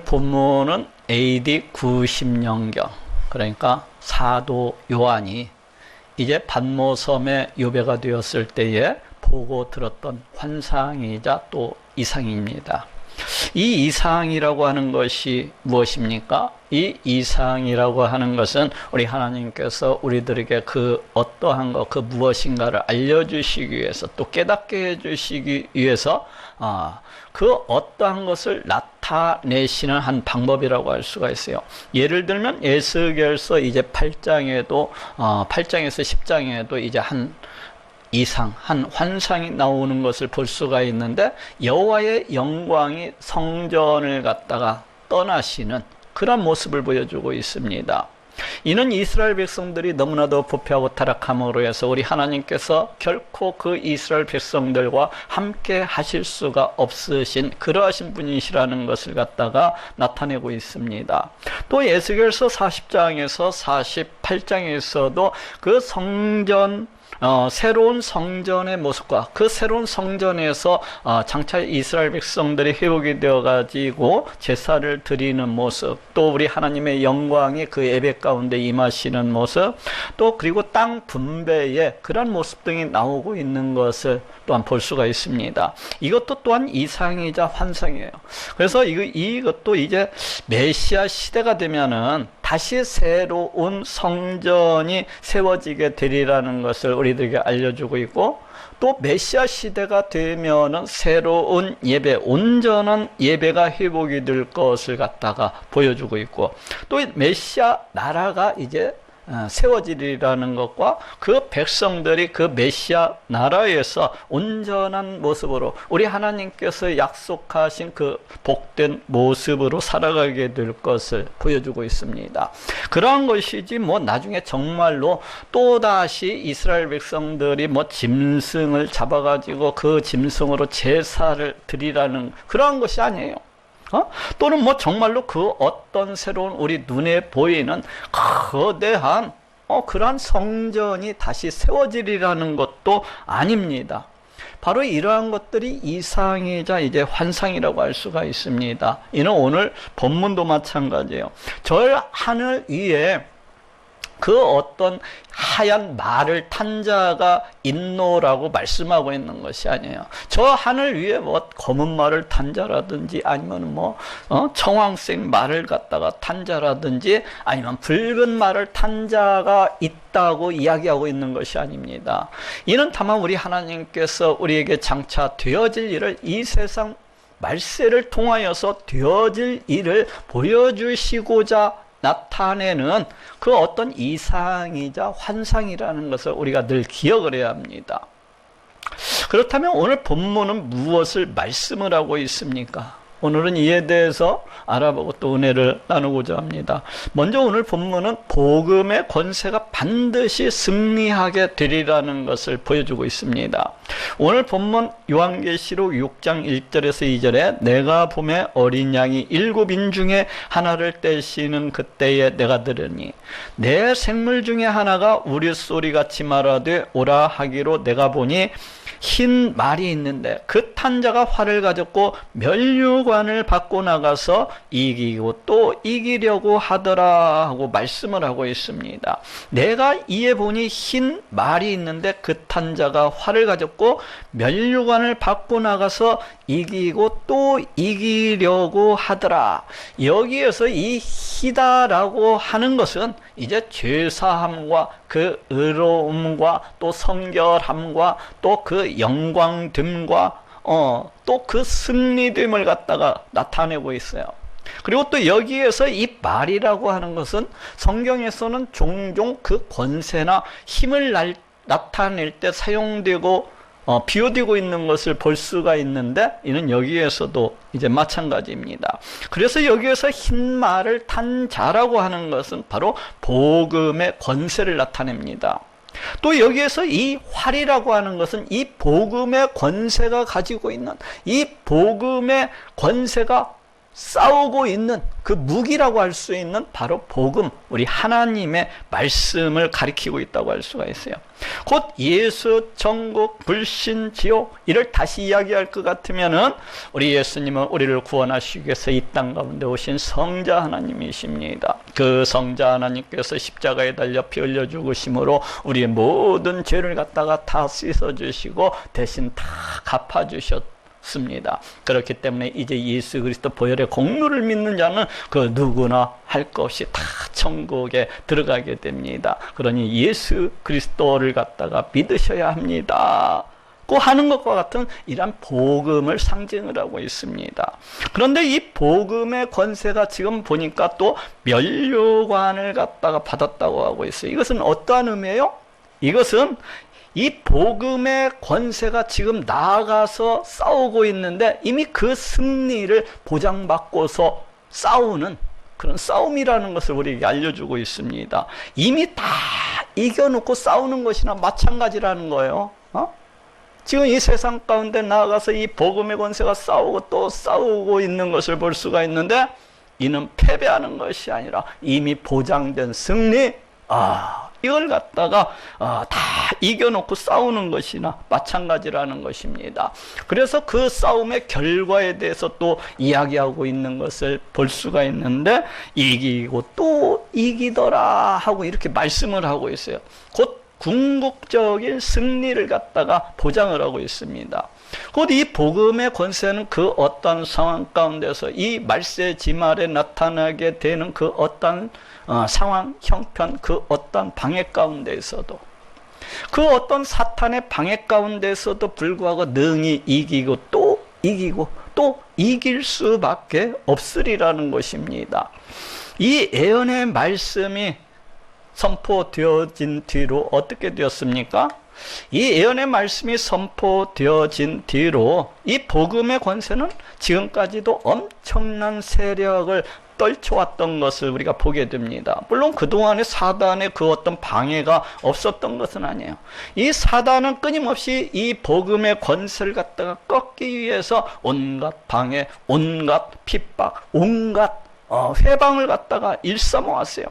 본문은 AD 90년경, 그러니까 사도 요한이 이제 pat모섬에 요배가 되었을 때에 보고 들었던 환상이자 또 이상입니다. 이 이상이라고 하는 것이 무엇입니까? 이 이상이라고 하는 것은 우리 하나님께서 우리들에게 그 어떠한 것, 그 무엇인가를 알려주시기 위해서, 또 깨닫게 해주시기 위해서 그 어떠한 것을 나타내시는 한 방법이라고 할 수가 있어요. 예를 들면 에스겔서 이제 8장에서 10장에도 이제 한 이상, 한 환상이 나오는 것을 볼 수가 있는데, 여호와의 영광이 성전을 갖다가 떠나시는 그런 모습을 보여주고 있습니다. 이는 이스라엘 백성들이 너무나도 부패하고 타락함으로 해서 우리 하나님께서 결코 그 이스라엘 백성들과 함께 하실 수가 없으신 그러하신 분이시라는 것을 갖다가 나타내고 있습니다. 또 에스겔서 40장에서 48장에서도 그 성전, 새로운 성전의 모습과 그 새로운 성전에서 장차 이스라엘 백성들이 회복이 되어 가지고 제사를 드리는 모습, 또 우리 하나님의 영광이 그 예배 가운데 임하시는 모습, 또 그리고 땅 분배의 그런 모습 등이 나오고 있는 것을 또한 볼 수가 있습니다. 이것도 또한 이상이자 환상이에요. 그래서 이것도 이제 메시아 시대가 되면은 다시 새로운 성전이 세워지게 되리라는 것을 우리들에게 알려주고 있고, 또 메시아 시대가 되면은 새로운 예배, 온전한 예배가 회복이 될 것을 갖다가 보여주고 있고, 또 메시아 나라가 이제 세워지리라는 것과 그 백성들이 그 메시아 나라에서 온전한 모습으로 우리 하나님께서 약속하신 그 복된 모습으로 살아가게 될 것을 보여주고 있습니다. 그러한 것이지 뭐 나중에 정말로 또다시 이스라엘 백성들이 뭐 짐승을 잡아가지고 그 짐승으로 제사를 드리라는 그러한 것이 아니에요. 또는 뭐 정말로 그 어떤 새로운 우리 눈에 보이는 거대한 그러한 성전이 다시 세워지리라는 것도 아닙니다. 바로 이러한 것들이 이상이자 이제 환상이라고 할 수가 있습니다. 이는 오늘 본문도 마찬가지예요. 저 하늘 위에 그 어떤 하얀 말을 탄 자가 있노라고 말씀하고 있는 것이 아니에요. 저 하늘 위에 뭐 검은 말을 탄 자라든지, 아니면 뭐 청황색 말을 갖다가 탄 자라든지, 아니면 붉은 말을 탄 자가 있다고 이야기하고 있는 것이 아닙니다. 이는 다만 우리 하나님께서 우리에게 장차 되어질 일을, 이 세상 말세를 통하여서 되어질 일을 보여주시고자 나타내는 그 어떤 이상이자 환상이라는 것을 우리가 늘 기억을 해야 합니다. 그렇다면 오늘 본문은 무엇을 말씀을 하고 있습니까? 오늘은 이에 대해서 알아보고 또 은혜를 나누고자 합니다. 먼저 오늘 본문은 복음의 권세가 반드시 승리하게 되리라는 것을 보여주고 있습니다. 오늘 본문 요한계시록 6장 1절에서 2절에 내가 봄에 어린 양이 7인 중에 하나를 떼시는 그때에 내가 들으니 내 생물 중에 하나가 우리소리같이 말하되 오라 하기로 내가 보니 흰 말이 있는데 그 탄 자가 활을 가졌고 면류관을 받고 나가서 이기고 또 이기려고 하더라 하고 말씀을 하고 있습니다. 내가 이에 보니 흰 말이 있는데 그 탄 자가 활을 가졌고 면류관을 받고 나가서 이기고 또 이기려고 하더라. 여기에서 이 희다라고 하는 것은 이제 죄사함과 그 의로움과 또 성결함과 또 그 영광됨과 또 그 승리됨을 갖다가 나타내고 있어요. 그리고 또 여기에서 이 말이라고 하는 것은 성경에서는 종종 그 권세나 힘을 나타낼 때 사용되고 비유되고 있는 것을 볼 수가 있는데, 이는 여기에서도 이제 마찬가지입니다. 그래서 여기에서 흰 말을 탄 자라고 하는 것은 바로 복음의 권세를 나타냅니다. 또 여기에서 이 활이라고 하는 것은 이 복음의 권세가 가지고 있는, 이 복음의 권세가 싸우고 있는 그 무기라고 할 수 있는 바로 복음, 우리 하나님의 말씀을 가리키고 있다고 할 수가 있어요. 곧 예수, 천국, 불신, 지옥 이를 다시 이야기할 것 같으면은 우리 예수님은 우리를 구원하시기 위해서 이 땅 가운데 오신 성자 하나님이십니다. 그 성자 하나님께서 십자가에 달려 피 흘려 죽으심으로 우리의 모든 죄를 갖다가 다 씻어주시고 대신 다 갚아주셨습니다. 그렇기 때문에 이제 예수 그리스도 보혈의 공로를 믿는 자는 그 누구나 할 것 없이 다 천국에 들어가게 됩니다. 그러니 예수 그리스도를 갖다가 믿으셔야 합니다. 고 하는 것과 같은 이러한 복음을 상징을 하고 있습니다. 그런데 이 복음의 권세가 지금 보니까 또 면류관을 갖다가 받았다고 하고 있어요. 이것은 어떠한 의미예요? 이것은 이 복음의 권세가 지금 나아가서 싸우고 있는데 이미 그 승리를 보장받고서 싸우는 그런 싸움이라는 것을 우리에게 알려주고 있습니다. 이미 다 이겨놓고 싸우는 것이나 마찬가지라는 거예요. 지금 이 세상 가운데 나아가서 이 복음의 권세가 싸우고 또 싸우고 있는 것을 볼 수가 있는데 이는 패배하는 것이 아니라 이미 보장된 승리, 이걸 갖다가 다 이겨놓고 싸우는 것이나 마찬가지라는 것입니다. 그래서 그 싸움의 결과에 대해서 또 이야기하고 있는 것을 볼 수가 있는데 이기고 또 이기더라 하고 이렇게 말씀을 하고 있어요. 곧 궁극적인 승리를 갖다가 보장을 하고 있습니다. 곧 이 복음의 권세는 그 어떤 상황 가운데서 이 말세지말에 나타나게 되는 그 어떤 상황, 형편, 그 어떤 방해 가운데에서도 그 어떤 사탄의 방해 가운데서도 불구하고 능히 이기고 또 이기고 또 이길 수밖에 없으리라는 것입니다. 이 예언의 말씀이 선포되어진 뒤로 어떻게 되었습니까? 이 예언의 말씀이 선포되어진 뒤로 이 복음의 권세는 지금까지도 엄청난 세력을 떨쳐왔던 것을 우리가 보게 됩니다. 물론 그동안에 사단의 그 어떤 방해가 없었던 것은 아니에요. 이 사단은 끊임없이 이 복음의 권세를 갖다가 꺾기 위해서 온갖 방해, 온갖 핍박, 온갖 회방을 갖다가 일삼아왔어요.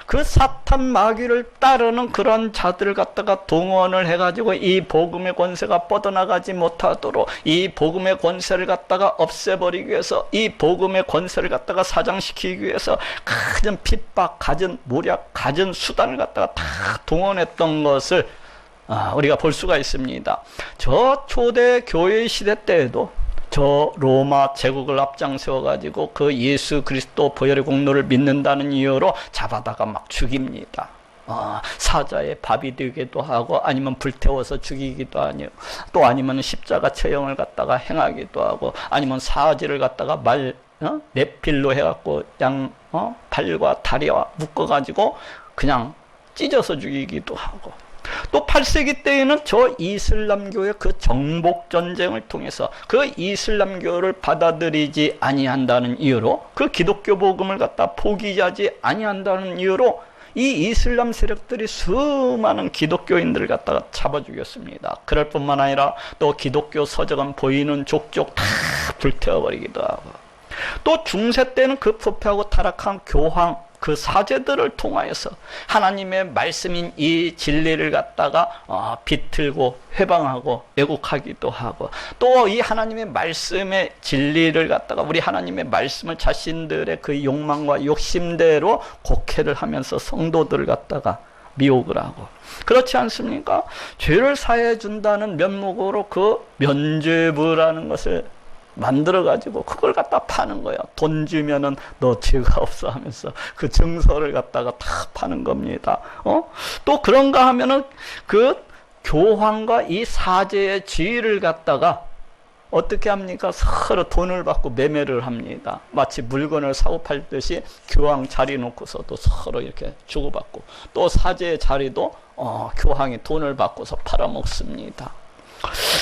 그 사탄 마귀를 따르는 그런 자들을 갖다가 동원을 해가지고 이 복음의 권세가 뻗어나가지 못하도록 이 복음의 권세를 갖다가 없애버리기 위해서 이 복음의 권세를 갖다가 사장시키기 위해서 가진 핍박, 가진 모략, 가진 수단을 갖다가 다 동원했던 것을 우리가 볼 수가 있습니다. 저 초대 교회 시대 때에도 저 로마 제국을 앞장세워 가지고 그 예수 그리스도 보혈의 공로를 믿는다는 이유로 잡아다가 막 죽입니다. 사자의 밥이 되기도 하고 아니면 불태워서 죽이기도 하고 또 아니면 십자가 처형을 갖다가 행하기도 하고 아니면 사지를 갖다가 넷필로 해갖고 발과 다리와 묶어가지고 그냥 찢어서 죽이기도 하고 또 8세기 때에는 저 이슬람교의 그 정복 전쟁을 통해서 그 이슬람교를 받아들이지 아니한다는 이유로 그 기독교 복음을 갖다 포기하지 아니한다는 이유로 이 이슬람 세력들이 수많은 기독교인들을 갖다가 잡아 죽였습니다. 그럴 뿐만 아니라 또 기독교 서적은 보이는 족족 다 불태워버리기도 하고 또 중세 때는 그 부패하고 타락한 교황 그 사제들을 통하여서 하나님의 말씀인 이 진리를 갖다가 비틀고 회방하고 왜곡하기도 하고 또 이 하나님의 말씀의 진리를 갖다가 우리 하나님의 말씀을 자신들의 그 욕망과 욕심대로 곡해를 하면서 성도들을 갖다가 미혹을 하고 그렇지 않습니까? 죄를 사해 준다는 면목으로 그 면죄부라는 것을 만들어가지고 그걸 갖다 파는 거야. 돈 주면은 너 죄가 없어 하면서 그 증서를 갖다가 다 파는 겁니다. 또 그런가 하면은 그 교황과 이 사제의 지위를 갖다가 어떻게 합니까? 서로 돈을 받고 매매를 합니다. 마치 물건을 사고 팔듯이 교황 자리 놓고서도 서로 이렇게 주고받고 또 사제의 자리도 교황이 돈을 받고서 팔아먹습니다.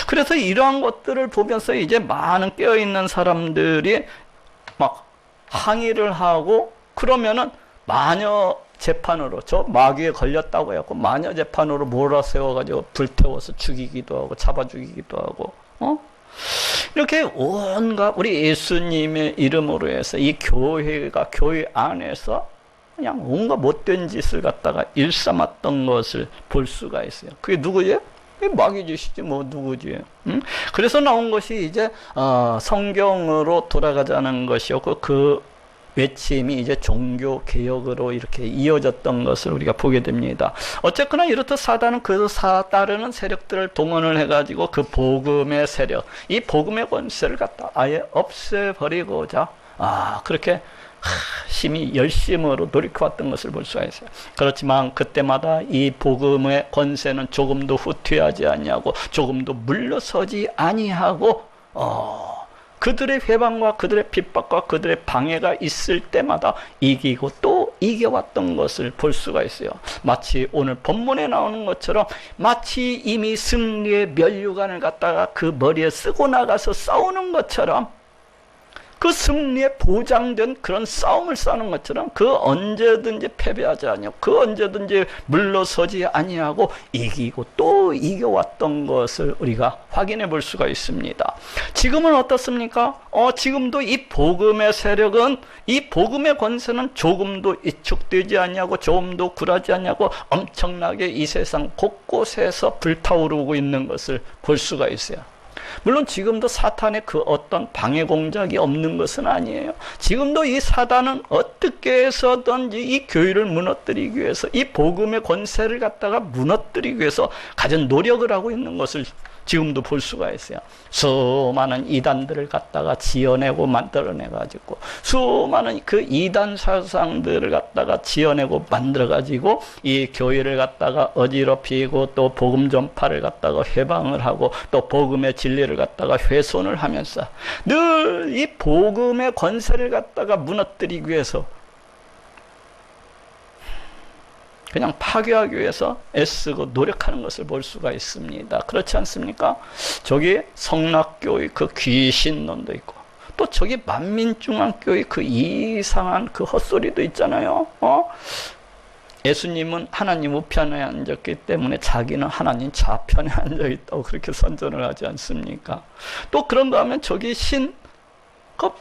그래서 이러한 것들을 보면서 이제 많은 깨어있는 사람들이 막 항의를 하고 그러면은 마녀 재판으로 저 마귀에 걸렸다고 해갖고 마녀 재판으로 몰아세워가지고 불태워서 죽이기도 하고 잡아 죽이기도 하고 이렇게 온갖 우리 예수님의 이름으로 해서 이 교회가 교회 안에서 그냥 온갖 못된 짓을 갖다가 일삼았던 것을 볼 수가 있어요. 그게 누구예요? 마귀 짓이지 뭐 누구지? 응? 그래서 나온 것이 이제 성경으로 돌아가자는 것이었고 그 외침이 이제 종교 개혁으로 이렇게 이어졌던 것을 우리가 보게 됩니다. 어쨌거나 이렇듯 사단은 그 따르는 세력들을 동원을 해가지고 그 복음의 세력, 이 복음의 권세를 갖다 아예 없애버리고자 그렇게 심히 열심으로 노력해왔던 것을 볼 수가 있어요. 그렇지만 그때마다 이 복음의 권세는 조금도 후퇴하지 아니하고 조금도 물러서지 아니하고 그들의 회방과 그들의 핍박과 그들의 방해가 있을 때마다 이기고 또 이겨왔던 것을 볼 수가 있어요. 마치 오늘 본문에 나오는 것처럼 마치 이미 승리의 면류관을 갖다가 그 머리에 쓰고 나가서 싸우는 것처럼 그 승리에 보장된 그런 싸움을 싸는 것처럼 그 언제든지 패배하지 아니하고 그 언제든지 물러서지 아니하고 이기고 또 이겨왔던 것을 우리가 확인해 볼 수가 있습니다. 지금은 어떻습니까? 지금도 이 복음의 세력은 이 복음의 권세는 조금도 이축되지 아니하고 조금도 굴하지 아니하고 엄청나게 이 세상 곳곳에서 불타오르고 있는 것을 볼 수가 있어요. 물론 지금도 사탄의 그 어떤 방해 공작이 없는 것은 아니에요. 지금도 이 사단은 어떻게 해서든지 이 교회를 무너뜨리기 위해서 이 복음의 권세를 갖다가 무너뜨리기 위해서 가진 노력을 하고 있는 것을 지금도 볼 수가 있어요. 수많은 이단들을 갖다가 지어내고 만들어내가지고 수많은 그 이단 사상들을 갖다가 지어내고 만들어가지고 이 교회를 갖다가 어지럽히고 또 복음 전파를 갖다가 회방을 하고 또 복음의 진리를 갖다가 훼손을 하면서 늘 이 복음의 권세를 갖다가 무너뜨리기 위해서 그냥 파괴하기 위해서 애쓰고 노력하는 것을 볼 수가 있습니다. 그렇지 않습니까? 저기 성락교의 그 귀신론도 있고 또 저기 만민중앙교의 그 이상한 그 헛소리도 있잖아요. 예수님은 하나님 우편에 앉았기 때문에 자기는 하나님 좌편에 앉아있다고 그렇게 선전을 하지 않습니까? 또 그런가 하면 저기 그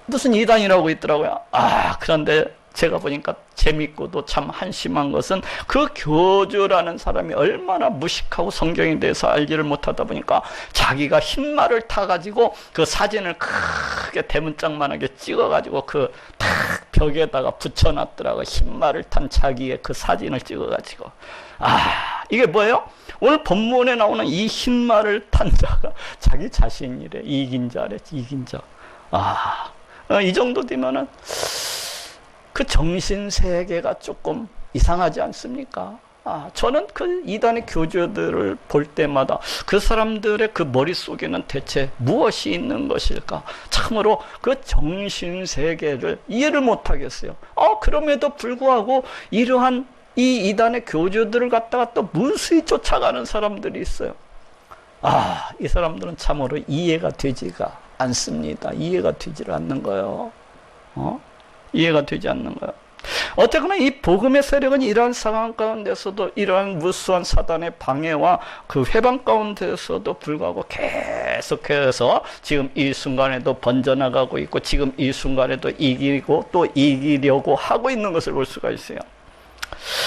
무슨 이단이라고 있더라고요. 그런데 제가 보니까 재밌고도 참 한심한 것은 그 교주라는 사람이 얼마나 무식하고 성경에 대해서 알지를 못하다 보니까 자기가 흰 말을 타가지고 그 사진을 크게 대문짝만하게 찍어가지고 그 탁 벽에다가 붙여놨더라고요. 흰 말을 탄 자기의 그 사진을 찍어가지고. 이게 뭐예요? 오늘 본문에 나오는 이 흰 말을 탄 자가 자기 자신이래. 이긴 자래. 이긴 자. 이 정도 되면은 그 정신세계가 조금 이상하지 않습니까? 저는 그 이단의 교주들을 볼 때마다 그 사람들의 그 머릿속에는 대체 무엇이 있는 것일까? 참으로 그 정신세계를 이해를 못하겠어요. 그럼에도 불구하고 이러한 이 이단의 교주들을 갖다가 또 무수히 쫓아가는 사람들이 있어요. 이 사람들은 참으로 이해가 되지가 않습니다. 이해가 되지를 않는 거예요. 이해가 되지 않는 거예요. 어쨌거나 이 복음의 세력은 이러한 상황 가운데서도 이러한 무수한 사단의 방해와 그 회방 가운데서도 불구하고 계속해서 지금 이 순간에도 번져나가고 있고 지금 이 순간에도 이기고 또 이기려고 하고 있는 것을 볼 수가 있어요.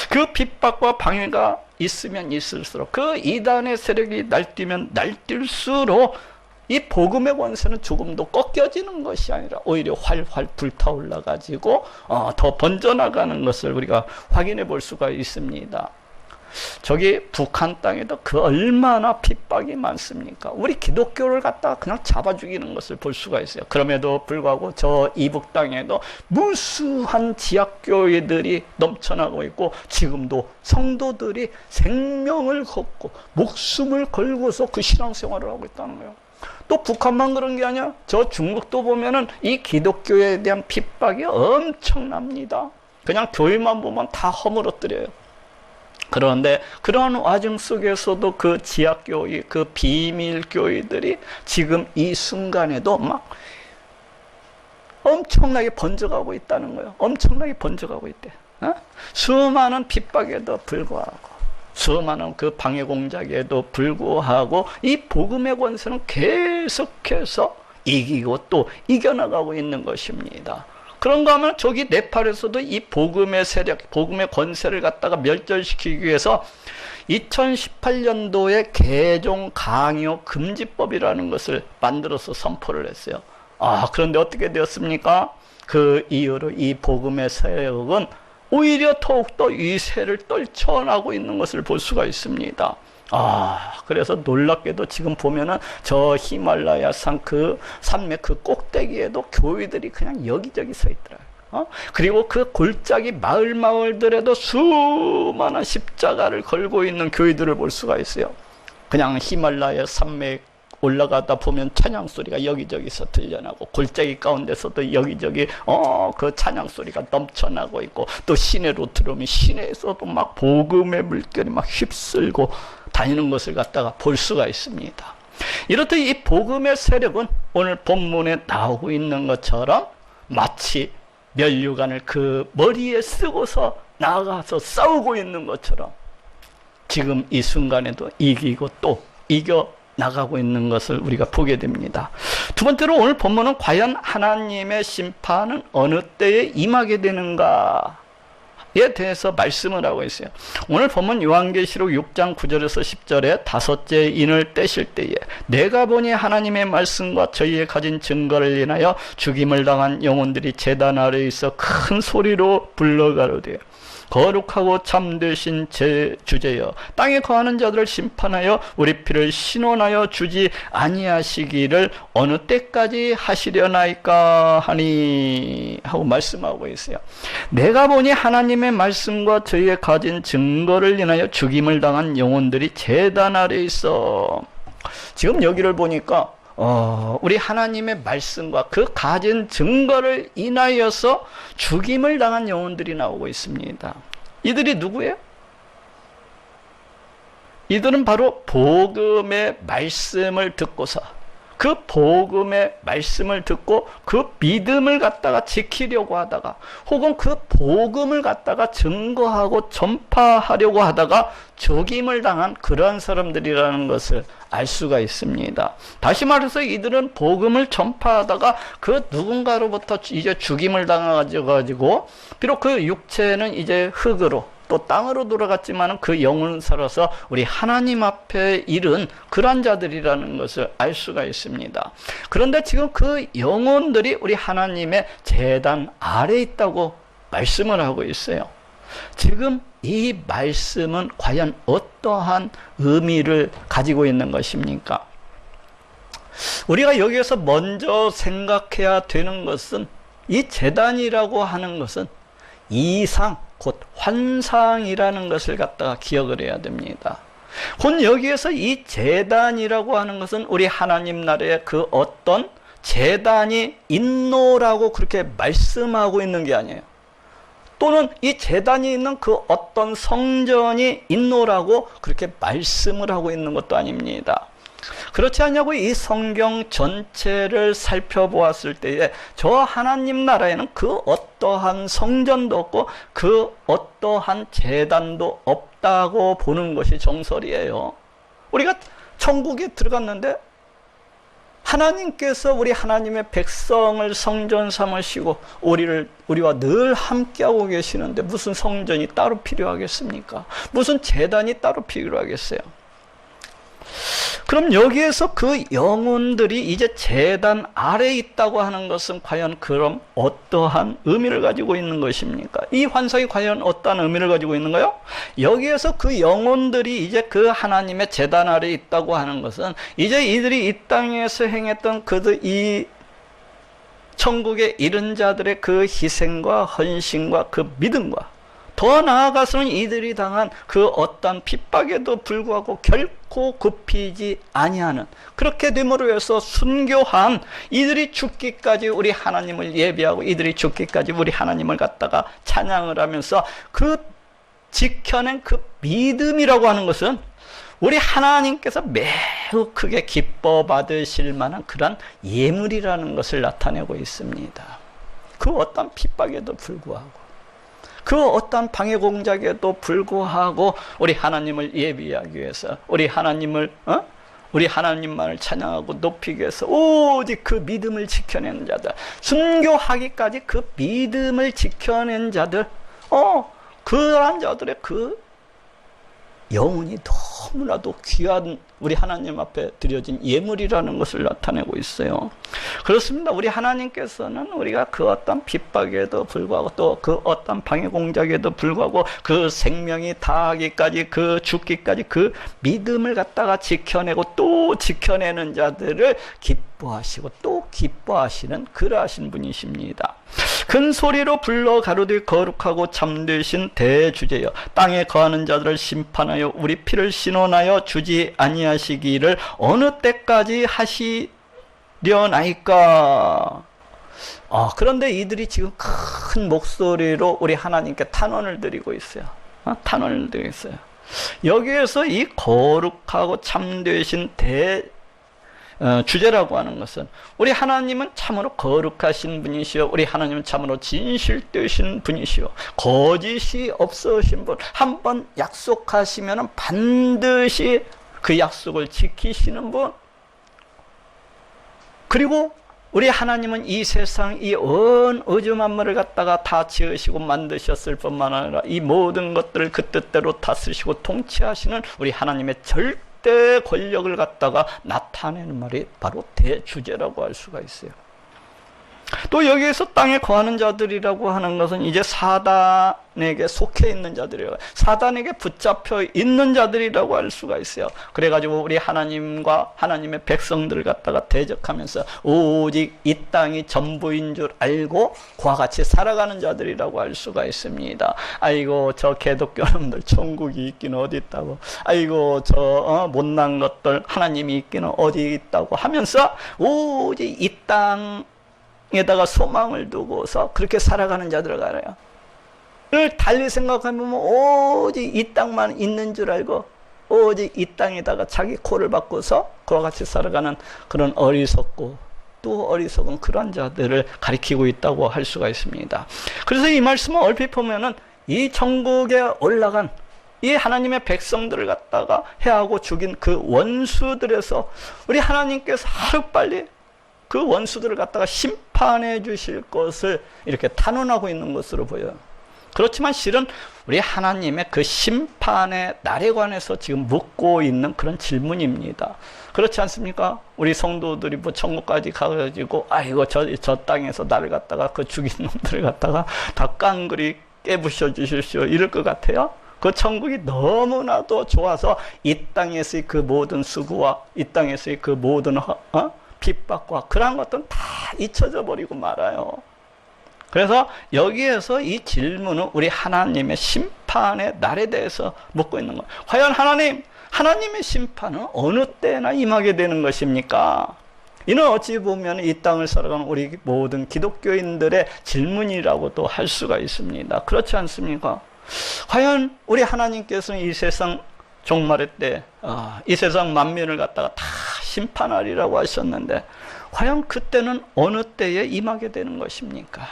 그 핍박과 방해가 있으면 있을수록 그 이단의 세력이 날뛰면 날뛸수록 이 복음의 권세는 조금도 꺾여지는 것이 아니라 오히려 활활 불타올라 가지고 더 번져나가는 것을 우리가 확인해 볼 수가 있습니다. 저기 북한 땅에도 그 얼마나 핍박이 많습니까? 우리 기독교를 갖다가 그냥 잡아 죽이는 것을 볼 수가 있어요. 그럼에도 불구하고 저 이북 땅에도 무수한 지하교회들이 넘쳐나고 있고 지금도 성도들이 생명을 걷고 목숨을 걸고서 그 신앙생활을 하고 있다는 거예요. 또 북한만 그런 게 아니야. 저 중국도 보면은 이 기독교에 대한 핍박이 엄청납니다. 그냥 교회만 보면 다 허물어뜨려요. 그런데 그러한 와중 속에서도 그 지하교회, 그 비밀교회들이 지금 이 순간에도 막 엄청나게 번져가고 있다는 거예요. 엄청나게 번져가고 있대. 수많은 핍박에도 불구하고 수많은 그 방해 공작에도 불구하고 이 복음의 권세는 계속해서 이기고 또 이겨나가고 있는 것입니다. 그런가 하면 저기 네팔에서도 이 복음의 세력, 복음의 권세를 갖다가 멸절시키기 위해서 2018년도에 개종 강요 금지법이라는 것을 만들어서 선포를 했어요. 그런데 어떻게 되었습니까? 그 이후로 이 복음의 세력은 오히려 더욱더 위세를 떨쳐나고 있는 것을 볼 수가 있습니다. 그래서 놀랍게도 지금 보면은 저 히말라야 산 그 산맥 그 꼭대기에도 교회들이 그냥 여기저기 서 있더라고요. 그리고 그 골짜기 마을들에도 수많은 십자가를 걸고 있는 교회들을 볼 수가 있어요. 그냥 히말라야 산맥 올라가다 보면 찬양 소리가 여기저기서 들려나고 골짜기 가운데서도 여기저기 그 찬양 소리가 넘쳐나고 있고 또 시내로 들어오면 시내에서도 막 복음의 물결이 막 휩쓸고 다니는 것을 갖다가 볼 수가 있습니다. 이렇듯 이 복음의 세력은 오늘 본문에 나오고 있는 것처럼 마치 면류관을 그 머리에 쓰고서 나가서 싸우고 있는 것처럼 지금 이 순간에도 이기고 또 이겨 나가고 있는 것을 우리가 보게 됩니다. 두 번째로 오늘 본문은 과연 하나님의 심판은 어느 때에 임하게 되는가에 대해서 말씀을 하고 있어요. 오늘 본문 요한계시록 6장 9절에서 10절에 다섯째 인을 떼실 때에 내가 보니 하나님의 말씀과 저희의 가진 증거를 인하여 죽임을 당한 영혼들이 제단 아래에 있어 큰 소리로 불러가로되 거룩하고 참되신 제 주제여 땅에 거하는 자들을 심판하여 우리 피를 신원하여 주지 아니하시기를 어느 때까지 하시려나이까 하니 하고 말씀하고 있어요. 내가 보니 하나님의 말씀과 저희의 가진 증거를 인하여 죽임을 당한 영혼들이 제단 아래에 있어. 지금 여기를 보니까 우리 하나님의 말씀과 그 가진 증거를 인하여서 죽임을 당한 영혼들이 나오고 있습니다. 이들이 누구예요? 이들은 바로 복음의 말씀을 듣고서 그 복음의 말씀을 듣고 그 믿음을 갖다가 지키려고 하다가 혹은 그 복음을 갖다가 증거하고 전파하려고 하다가 죽임을 당한 그러한 사람들이라는 것을 알 수가 있습니다. 다시 말해서 이들은 복음을 전파하다가 그 누군가로부터 이제 죽임을 당해가지고 비록 그 육체는 이제 흙으로 또 땅으로 돌아갔지만 그 영혼은 살아서 우리 하나님 앞에 이른 그런 자들이라는 것을 알 수가 있습니다. 그런데 지금 그 영혼들이 우리 하나님의 제단 아래에 있다고 말씀을 하고 있어요. 지금 이 말씀은 과연 어떠한 의미를 가지고 있는 것입니까? 우리가 여기에서 먼저 생각해야 되는 것은 이 제단이라고 하는 것은 이상 곧 환상이라는 것을 갖다가 기억을 해야 됩니다. 곧 여기에서 이 제단이라고 하는 것은 우리 하나님 나라의 그 어떤 제단이 있노라고 그렇게 말씀하고 있는 게 아니에요. 또는 이 제단이 있는 그 어떤 성전이 있노라고 그렇게 말씀을 하고 있는 것도 아닙니다. 그렇지 않냐고 이 성경 전체를 살펴보았을 때에 저 하나님 나라에는 그 어떠한 성전도 없고 그 어떠한 제단도 없다고 보는 것이 정설이에요. 우리가 천국에 들어갔는데 하나님께서 우리 하나님의 백성을 성전 삼으시고 우리와 늘 함께하고 계시는데 무슨 성전이 따로 필요하겠습니까? 무슨 제단이 따로 필요하겠어요? 그럼 여기에서 그 영혼들이 이제 제단 아래에 있다고 하는 것은 과연 그럼 어떠한 의미를 가지고 있는 것입니까? 이 환상이 과연 어떠한 의미를 가지고 있는가요? 여기에서 그 영혼들이 이제 그 하나님의 제단 아래에 있다고 하는 것은 이제 이들이 이 땅에서 행했던 이 천국에 이른 자들의 그 희생과 헌신과 그 믿음과 더 나아가서는 이들이 당한 그 어떤 핍박에도 불구하고 결코 굽히지 아니하는 그렇게 됨으로 해서 순교한 이들이 죽기까지 우리 하나님을 예배하고 이들이 죽기까지 우리 하나님을 갖다가 찬양을 하면서 그 지켜낸 그 믿음이라고 하는 것은 우리 하나님께서 매우 크게 기뻐 받으실 만한 그런 예물이라는 것을 나타내고 있습니다. 그 어떤 핍박에도 불구하고 그 어떠한 방해 공작에도 불구하고 우리 하나님을 예비하기 위해서, 우리 하나님만을 찬양하고 높이기 위해서 오직 그 믿음을 지켜낸 자들, 순교하기까지 그 믿음을 지켜낸 자들, 그러한 자들의 그 영혼이 너무나도 귀한 우리 하나님 앞에 드려진 예물이라는 것을 나타내고 있어요. 그렇습니다. 우리 하나님께서는 우리가 그 어떤 핍박에도 불구하고 또 그 어떤 방해 공작에도 불구하고 그 생명이 다하기까지, 그 죽기까지 그 믿음을 갖다가 지켜내고 또 지켜내는 자들을 기뻐하시고 또 기뻐하시는 그러하신 분이십니다. 큰 소리로 불러 가로되 거룩하고 참되신 대주제여, 땅에 거하는 자들을 심판하여 우리 피를 신원하여 주지 아니하시기를 어느 때까지 하시려나이까. 그런데 이들이 지금 큰 목소리로 우리 하나님께 탄원을 드리고 있어요. 탄원을 드리고 있어요. 여기에서 이 거룩하고 참되신 주제라고 하는 것은 우리 하나님은 참으로 거룩하신 분이시오, 우리 하나님은 참으로 진실되신 분이시오, 거짓이 없으신 분, 한번 약속하시면 반드시 그 약속을 지키시는 분, 그리고 우리 하나님은 이 세상 이 온 우주 만물을 갖다가 다 지으시고 만드셨을 뿐만 아니라 이 모든 것들을 그 뜻대로 다스리시고 통치하시는 우리 하나님의 절대 권력을 갖다가 나타내는 말이 바로 대주제라고 할 수가 있어요. 또 여기에서 땅에 거하는 자들이라고 하는 것은 이제 사단에게 속해 있는 자들이에요. 사단에게 붙잡혀 있는 자들이라고 할 수가 있어요. 그래가지고 우리 하나님과 하나님의 백성들을 갖다가 대적하면서 오직 이 땅이 전부인 줄 알고 그와 같이 살아가는 자들이라고 할 수가 있습니다. 아이고 저 개독교놈들 천국이 있기는 어디 있다고, 아이고 저 못난 것들 하나님이 있기는 어디 있다고 하면서 오직 이 땅에다가 소망을 두고서 그렇게 살아가는 자들을 알아요. 달리 생각하면 오직 이 땅만 있는 줄 알고 오직 이 땅에다가 자기 코를 박고서 그와 같이 살아가는 그런 어리석고 또 어리석은 그런 자들을 가리키고 있다고 할 수가 있습니다. 그래서 이 말씀을 얼핏 보면은 이 천국에 올라간 이 하나님의 백성들을 갖다가 해하고 죽인 그 원수들에서 우리 하나님께서 하루빨리 그 원수들을 갖다가 심판해 주실 것을 이렇게 탄원하고 있는 것으로 보여요. 그렇지만 실은 우리 하나님의 그 심판의 날에 관해서 지금 묻고 있는 그런 질문입니다. 그렇지 않습니까? 우리 성도들이 뭐 천국까지 가가지고 아이고 저 땅에서 나를 갖다가 그 죽인 놈들을 갖다가 다 깡그리 깨부셔 주십시오 이럴 것 같아요. 그 천국이 너무나도 좋아서 이 땅에서의 그 모든 수고와 이 땅에서의 그 모든 핍박과 그런 것들은 다 잊혀져 버리고 말아요. 그래서 여기에서 이 질문은 우리 하나님의 심판의 날에 대해서 묻고 있는 거예요. 과연 하나님의 심판은 어느 때나 임하게 되는 것입니까? 이는 어찌 보면 이 땅을 살아가는 우리 모든 기독교인들의 질문이라고도 할 수가 있습니다. 그렇지 않습니까? 과연 우리 하나님께서는 이 세상 종말의 때 이 세상 만민을 갖다가 다 심판하리라고 하셨는데 과연 그때는 어느 때에 임하게 되는 것입니까?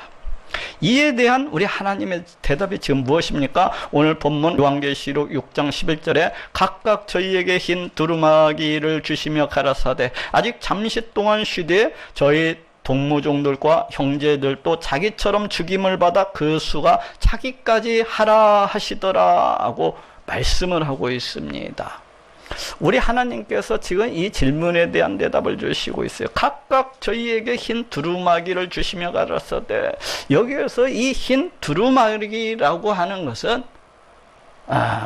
이에 대한 우리 하나님의 대답이 지금 무엇입니까? 오늘 본문 요한계시록 6장 11절에 각각 저희에게 흰 두루마기를 주시며 가라사대 아직 잠시 동안 쉬되 저희 동무종들과 형제들도 자기처럼 죽임을 받아 그 수가 차기까지 하라 하시더라 하고 말씀을 하고 있습니다. 우리 하나님께서 지금 이 질문에 대한 대답을 주시고 있어요. 각각 저희에게 흰 두루마기를 주시며 가라사대, 여기에서 이 흰 두루마기라고 하는 것은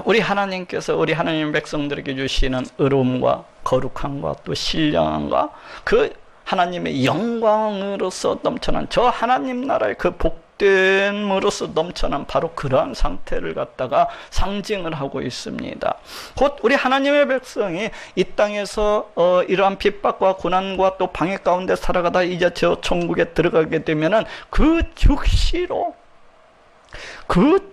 우리 하나님께서 우리 하나님 백성들에게 주시는 의로움과 거룩함과 또 신령함과 그 하나님의 영광으로서 넘쳐난 저 하나님 나라의 그 복됨으로써 넘쳐난 바로 그러한 상태를 갖다가 상징을 하고 있습니다. 곧 우리 하나님의 백성이 이 땅에서 이러한 핍박과 고난과 또 방해 가운데 살아가다 이제 저 천국에 들어가게 되면은 그 즉시로 그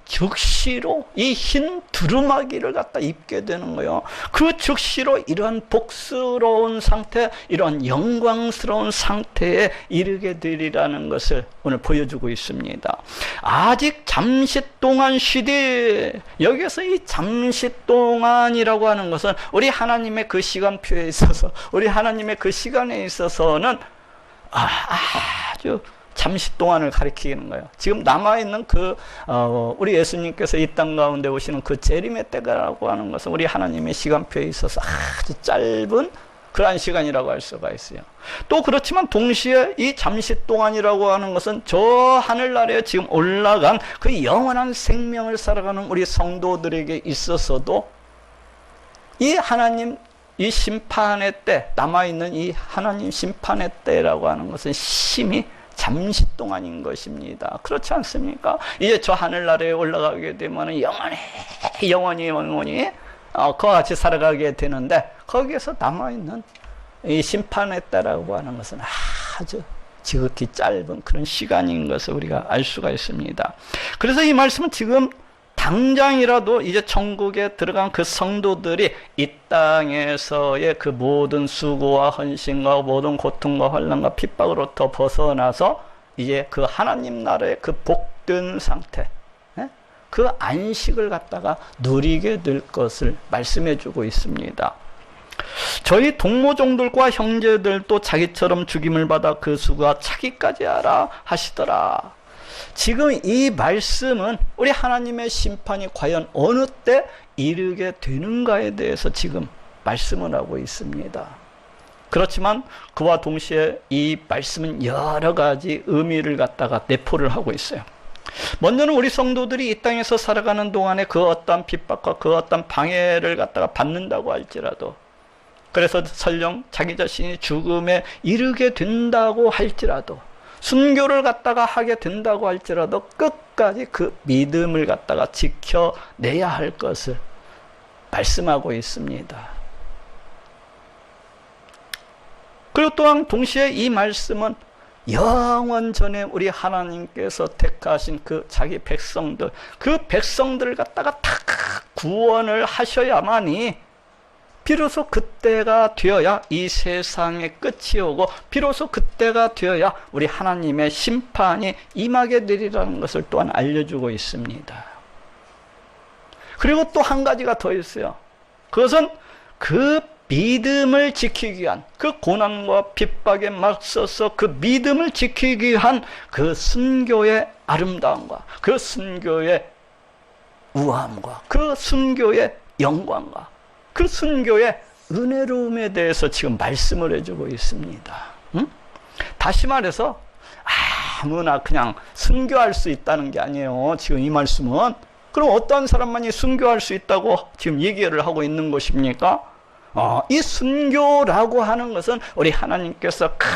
즉시로 이 흰 두루마기를 갖다 입게 되는 거예요. 그 즉시로 이러한 복스러운 상태, 이러한 영광스러운 상태에 이르게 되리라는 것을 오늘 보여주고 있습니다. 아직 잠시 동안 쉬되, 여기서 이 잠시 동안이라고 하는 것은 우리 하나님의 그 시간표에 있어서, 우리 하나님의 그 시간에 있어서는 아주 잠시 동안을 가리키는 거예요. 지금 남아있는 우리 예수님께서 이 땅 가운데 오시는 그 재림의 때라고 하는 것은 우리 하나님의 시간표에 있어서 아주 짧은 그러한 시간이라고 할 수가 있어요. 또 그렇지만 동시에 이 잠시 동안이라고 하는 것은 저 하늘나라에 지금 올라간 그 영원한 생명을 살아가는 우리 성도들에게 있어서도 이 하나님, 이 심판의 때, 남아있는 이 하나님 심판의 때라고 하는 것은 심히 잠시 동안인 것입니다. 그렇지 않습니까? 이제 저 하늘나라에 올라가게 되면 영원히 그와 같이 살아가게 되는데, 거기에서 남아있는 이 심판의 때라고 하는 것은 아주 지극히 짧은 그런 시간인 것을 우리가 알 수가 있습니다. 그래서 이 말씀은 지금 당장이라도 이제 천국에 들어간 그 성도들이 이 땅에서의 그 모든 수고와 헌신과 모든 고통과 환난과 핍박으로부터 벗어나서 이제 그 하나님 나라의 그 복된 상태, 그 안식을 갖다가 누리게 될 것을 말씀해 주고 있습니다. 저희 동모종들과 형제들도 자기처럼 죽임을 받아 그 수가 차기까지 하라 하시더라. 지금 이 말씀은 우리 하나님의 심판이 과연 어느 때 이르게 되는가에 대해서 지금 말씀을 하고 있습니다. 그렇지만 그와 동시에 이 말씀은 여러 가지 의미를 갖다가 내포를 하고 있어요. 먼저는 우리 성도들이 이 땅에서 살아가는 동안에 그 어떤 핍박과 그 어떤 방해를 갖다가 받는다고 할지라도, 그래서 설령 자기 자신이 죽음에 이르게 된다고 할지라도, 순교를 갖다가 하게 된다고 할지라도 끝까지 그 믿음을 갖다가 지켜내야 할 것을 말씀하고 있습니다. 그리고 또한 동시에 이 말씀은 영원 전에 우리 하나님께서 택하신 그 자기 백성들, 그 백성들을 갖다가 다 구원을 하셔야만이 비로소 그때가 되어야 이 세상의 끝이 오고, 비로소 그때가 되어야 우리 하나님의 심판이 임하게 되리라는 것을 또한 알려주고 있습니다. 그리고 또 한 가지가 더 있어요. 그것은 그 믿음을 지키기 위한, 그 고난과 핍박에 맞서서 그 믿음을 지키기 위한 그 순교의 아름다움과 그 순교의 우아함과 그 순교의 영광과 그 순교의 은혜로움에 대해서 지금 말씀을 해주고 있습니다. 다시 말해서 아무나 그냥 순교할 수 있다는 게 아니에요. 지금 이 말씀은. 그럼 어떤 사람만이 순교할 수 있다고 지금 얘기를 하고 있는 것입니까? 이 순교라고 하는 것은 우리 하나님께서 큰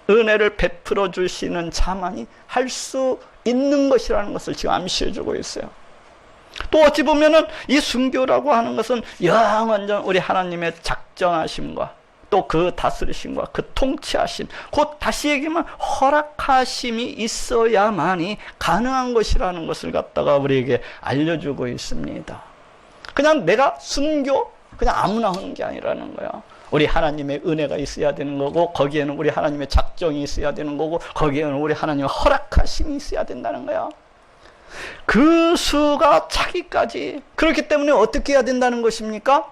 은혜를 베풀어 주시는 자만이 할 수 있는 것이라는 것을 지금 암시해 주고 있어요. 또 어찌 보면은 이 순교라고 하는 것은 영원전 우리 하나님의 작정하심과 또 그 다스리심과 그 통치하심, 곧 다시 얘기하면 허락하심이 있어야만이 가능한 것이라는 것을 갖다가 우리에게 알려주고 있습니다. 그냥 내가 순교 그냥 아무나 하는 게 아니라는 거야. 우리 하나님의 은혜가 있어야 되는 거고, 거기에는 우리 하나님의 작정이 있어야 되는 거고, 거기에는 우리 하나님의 허락하심이 있어야 된다는 거야. 그 수가 차기까지. 그렇기 때문에 어떻게 해야 된다는 것입니까?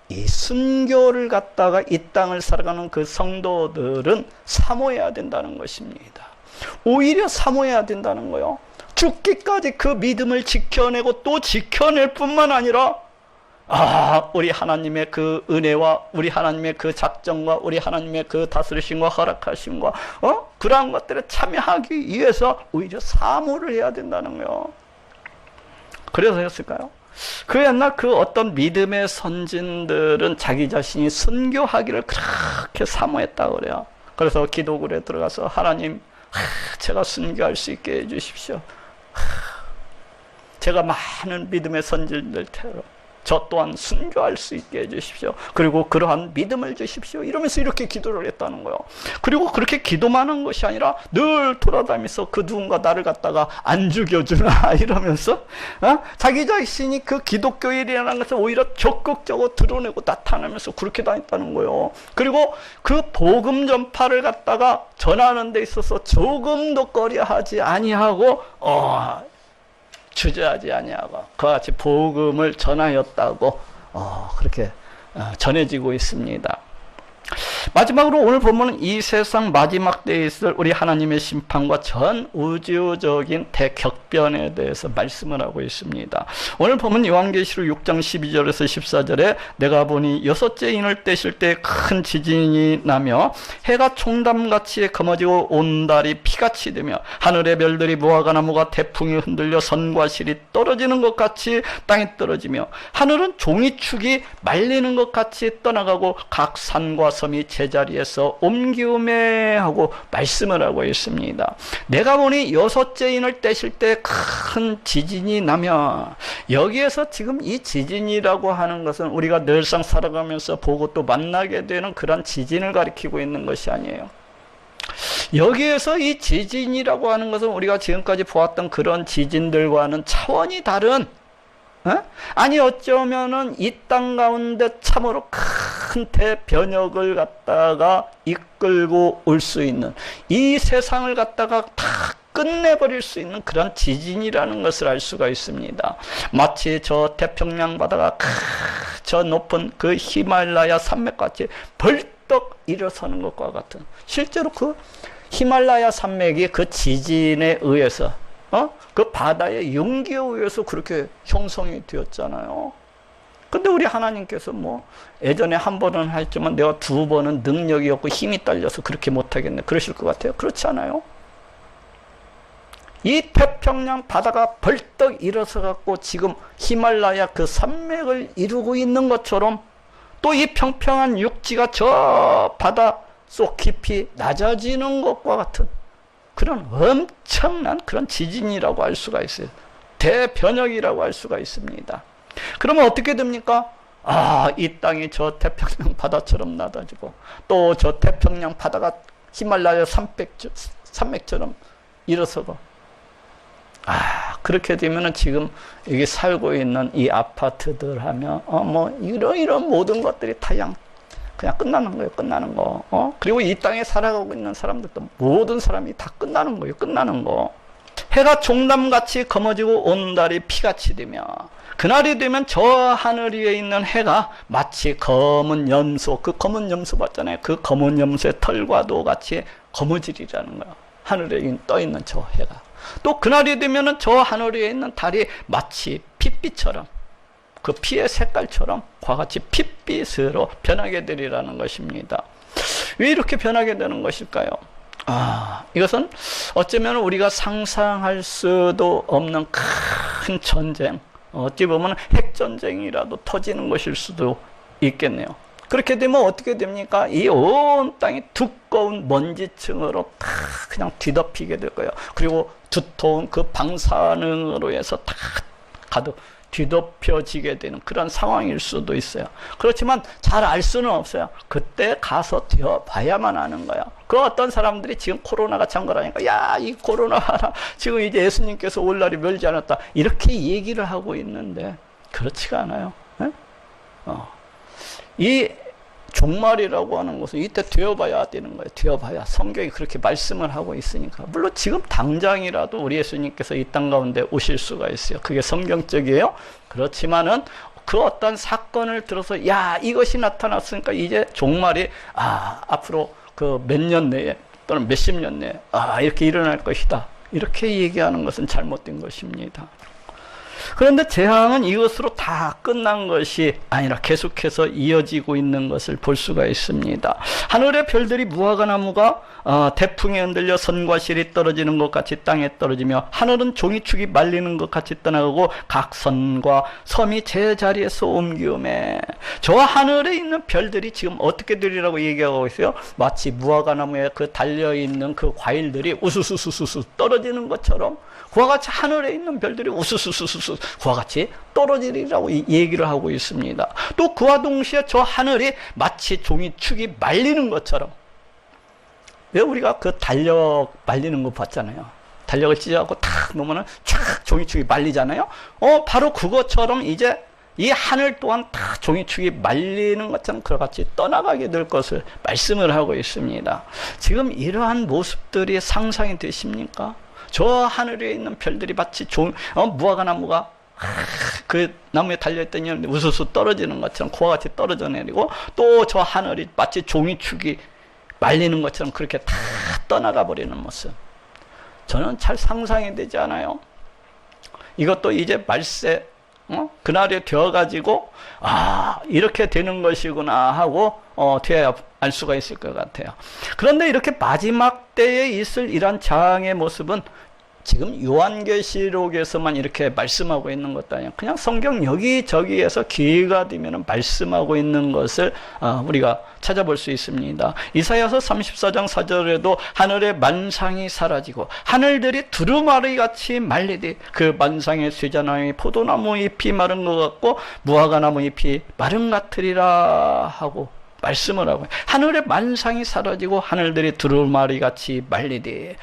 이 순교를 갖다가 이 땅을 살아가는 그 성도들은 사모해야 된다는 것입니다. 오히려 사모해야 된다는 거예요. 죽기까지 그 믿음을 지켜내고 또 지켜낼 뿐만 아니라 우리 하나님의 그 은혜와 우리 하나님의 그 작정과 우리 하나님의 그 다스리심과 허락하심과 그러한 것들에 참여하기 위해서 오히려 사모를 해야 된다는 거예요. 그래서였을까요? 그 옛날 그 어떤 믿음의 선진들은 자기 자신이 순교하기를 그렇게 사모했다고 그래요. 그래서 기도굴에 들어가서 하나님, 제가 순교할 수 있게 해주십시오. 제가 많은 믿음의 선진들처럼 저 또한 순교할 수 있게 해주십시오. 그리고 그러한 믿음을 주십시오. 이러면서 이렇게 기도를 했다는 거예요. 그리고 그렇게 기도만 한 것이 아니라 늘 돌아다니면서 그 누군가 나를 갖다가 안 죽여주나 이러면서 자기 자신이 그 기독교인이라는 것을 오히려 적극적으로 드러내고 나타내면서 그렇게 다녔다는 거예요. 그리고 그 복음 전파를 갖다가 전하는 데 있어서 조금도 꺼려하지 아니하고 주저하지 아니하고 그와 같이 복음을 전하였다고 그렇게 전해지고 있습니다. 마지막으로 오늘 보면은 이 세상 마지막 때에 있을 우리 하나님의 심판과 전 우주적인 대격변에 대해서 말씀을 하고 있습니다. 오늘 보면 요한계시록 6장 12절에서 14절에 내가 보니 여섯째 인을 떼실 때 큰 지진이 나며 해가 총담같이 검어지고 온 달이 피같이 되며 하늘의 별들이 무화과나무가 태풍이 흔들려 선과 실이 떨어지는 것 같이 땅에 떨어지며 하늘은 종이축이 말리는 것 같이 떠나가고 각 산과 섬이 제자리에서 옮기우매 하고 말씀을 하고 있습니다. 내가 보니 여섯째 인을 떼실 때 큰 지진이 나며 여기에서 지금 이 지진이라고 하는 것은 우리가 늘상 살아가면서 보고 또 만나게 되는 그런 지진을 가리키고 있는 것이 아니에요. 여기에서 이 지진이라고 하는 것은 우리가 지금까지 보았던 그런 지진들과는 차원이 다른 아니 어쩌면은 이 땅 가운데 참으로 큰 대변혁을 갖다가 이끌고 올 수 있는 이 세상을 갖다가 다 끝내버릴 수 있는 그런 지진이라는 것을 알 수가 있습니다. 마치 저 태평양 바다가 저 높은 그 히말라야 산맥같이 벌떡 일어서는 것과 같은 실제로 그 히말라야 산맥이 그 지진에 의해서 그 바다의 용기에 의해서 그렇게 형성이 되었잖아요. 근데 우리 하나님께서 예전에 한 번은 했지만 내가 두 번은 능력이 없고 힘이 딸려서 그렇게 못하겠네 그러실 것 같아요. 그렇지 않아요? 이 태평양 바다가 벌떡 일어서 갖고 지금 히말라야 그 산맥을 이루고 있는 것처럼 또 이 평평한 육지가 저 바다 속 깊이 낮아지는 것과 같은 그런 엄청난 그런 지진이라고 할 수가 있어요. 대변혁이라고 할 수가 있습니다. 그러면 어떻게 됩니까? 이 땅이 저 태평양 바다처럼 낮아지고 또 저 태평양 바다가 히말라야 산맥처럼 일어서고 그렇게 되면은 지금 여기 살고 있는 이 아파트들 하면 이런 모든 것들이 그냥 끝나는 거예요. 끝나는 거. 그리고 이 땅에 살아가고 있는 사람들도 모든 사람이 다 끝나는 거예요. 끝나는 거. 해가 종담같이 검어지고 온 달이 피같이 되며 그날이 되면 저 하늘 위에 있는 해가 마치 검은 염소, 그 검은 염소 봤잖아요. 그 검은 염소의 털과도 같이 검어지리라는 거예요. 하늘에 떠 있는 저 해가. 또 그날이 되면은 저 하늘 위에 있는 달이 마치 핏빛처럼 그 피의 색깔처럼 그와 같이 핏빛으로 변하게 되리라는 것입니다. 왜 이렇게 변하게 되는 것일까요? 이것은 어쩌면 우리가 상상할 수도 없는 큰 전쟁, 어찌 보면 핵전쟁이라도 터지는 것일 수도 있겠네요. 그렇게 되면 어떻게 됩니까? 이 온 땅이 두꺼운 먼지층으로 다 그냥 뒤덮이게 될 거예요. 그리고 두터운 그 방사능으로 해서 다 가득 뒤덮여지게 되는 그런 상황일 수도 있어요. 그렇지만 잘 알 수는 없어요. 그때 가서 되어봐야만 하는 거예요. 그 어떤 사람들이 지금 코로나가 창궐하니까 야, 이 코로나 하나 지금 이제 예수님께서 올 날이 멀지 않았다 이렇게 얘기를 하고 있는데 그렇지가 않아요. 이 종말이라고 하는 것은 이때 되어봐야 되는 거예요. 되어봐야. 성경이 그렇게 말씀을 하고 있으니까. 물론 지금 당장이라도 우리 예수님께서 이 땅 가운데 오실 수가 있어요. 그게 성경적이에요. 그렇지만은 그 어떤 사건을 들어서 야, 이것이 나타났으니까 이제 종말이 앞으로 그 몇 년 내에 또는 몇십 년 내에 이렇게 일어날 것이다. 이렇게 얘기하는 것은 잘못된 것입니다. 그런데 재앙은 이것으로 다 끝난 것이 아니라 계속해서 이어지고 있는 것을 볼 수가 있습니다. 하늘의 별들이 무화과나무가 태풍에 흔들려 선과 실이 떨어지는 것 같이 땅에 떨어지며 하늘은 종이축이 말리는 것 같이 떠나가고 각 선과 섬이 제자리에서 옮기우매. 저 하늘에 있는 별들이 지금 어떻게 되리라고 얘기하고 있어요? 마치 무화과나무에 그 달려있는 그 과일들이 우수수수수 떨어지는 것처럼 그와 같이 하늘에 있는 별들이 우수수수수 그와 같이 떨어지리라고 얘기를 하고 있습니다. 또 그와 동시에 저 하늘이 마치 종이축이 말리는 것처럼, 왜 우리가 그 달력 말리는 거 봤잖아요. 달력을 찢어갖고 탁 놓으면은 촥 종이축이 말리잖아요. 바로 그것처럼 이제 이 하늘 또한 다 종이축이 말리는 것처럼 그같이 떠나가게 될 것을 말씀을 하고 있습니다. 지금 이러한 모습들이 상상이 되십니까? 저 하늘에 있는 별들이 마치 무화과나무가 그 나무에 달려있더니 우수수 떨어지는 것처럼 그와 같이 떨어져 내리고, 또 저 하늘이 마치 종이축이 말리는 것처럼 그렇게 다 떠나가 버리는 모습, 저는 잘 상상이 되지 않아요. 이것도 이제 말세 그날이 되어가지고 이렇게 되는 것이구나 하고 돼야 알 수가 있을 것 같아요. 그런데 이렇게 마지막 때에 있을 이런 장의 모습은 지금 요한계시록에서만 이렇게 말씀하고 있는 것도 아니에요. 그냥 성경 여기저기에서 기회가 되면 말씀하고 있는 것을 우리가 찾아볼 수 있습니다. 이사야서 34장 4절에도 하늘의 만상이 사라지고 하늘들이 두루마리 같이 말리되 그 만상의 쇠자나무 포도나무 잎이 마른 것 같고 무화과나무 잎이 마른 같으리라 하고 말씀을 하고, 하늘의 만상이 사라지고 하늘들이 두루마리 같이 말리되,